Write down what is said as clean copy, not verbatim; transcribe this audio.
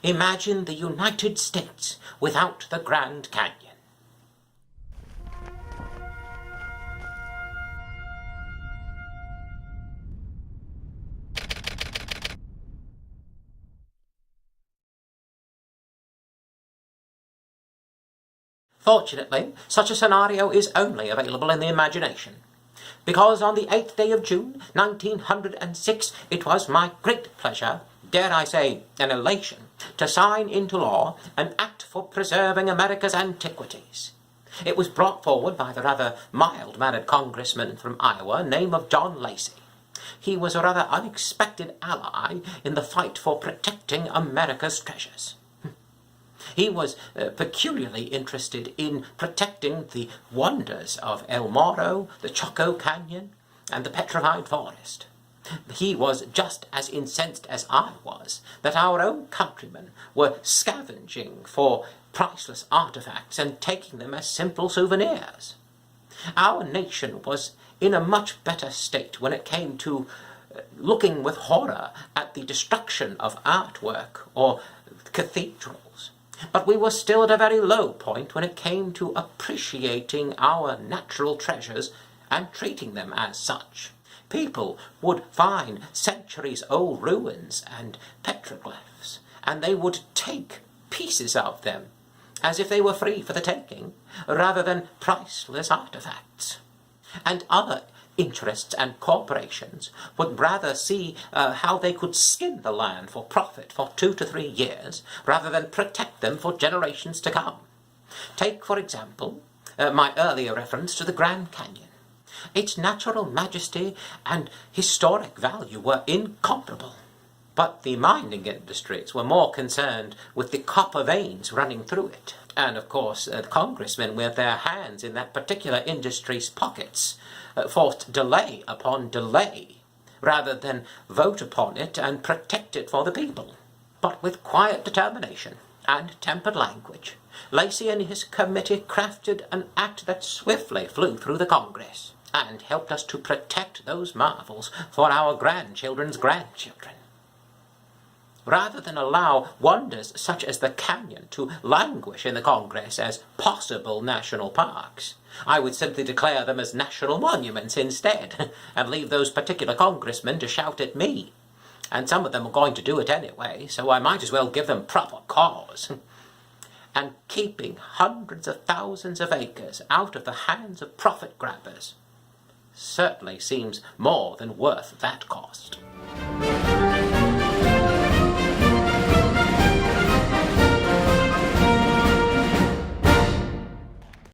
Imagine the United States without the Grand Canyon. Fortunately, such a scenario is only available in the imagination, because on the 8th day of June, 1906, it was my great pleasure, dare I say, an elation, to sign into law an act for preserving America's antiquities. It was brought forward by the rather mild-mannered congressman from Iowa, name of John Lacey. He was a rather unexpected ally in the fight for protecting America's treasures. He was peculiarly interested in protecting the wonders of El Morro, the Choco Canyon, and the Petrified Forest. He was just as incensed as I was that our own countrymen were scavenging for priceless artifacts and taking them as simple souvenirs. Our nation was in a much better state when it came to looking with horror at the destruction of artwork or cathedrals. But we were still at a very low point when it came to appreciating our natural treasures and treating them as such. People would find centuries-old ruins and petroglyphs, and they would take pieces of them as if they were free for the taking, rather than priceless artifacts. And other interests and corporations would rather see how they could skin the land for profit for 2 to 3 years, rather than protect them for generations to come. Take, for example, my earlier reference to the Grand Canyon. Its natural majesty and historic value were incomparable. But the mining industries were more concerned with the copper veins running through it. And, of course, congressmen with their hands in that particular industry's pockets forced delay upon delay, rather than vote upon it and protect it for the people. But with quiet determination and tempered language, Lacey and his committee crafted an act that swiftly flew through the Congress and helped us to protect those marvels for our grandchildren's grandchildren. Rather than allow wonders such as the canyon to languish in the Congress as possible national parks, I would simply declare them as national monuments instead, and leave those particular congressmen to shout at me. And some of them are going to do it anyway, so I might as well give them proper cause. And keeping hundreds of thousands of acres out of the hands of profit-grabbers certainly seems more than worth that cost.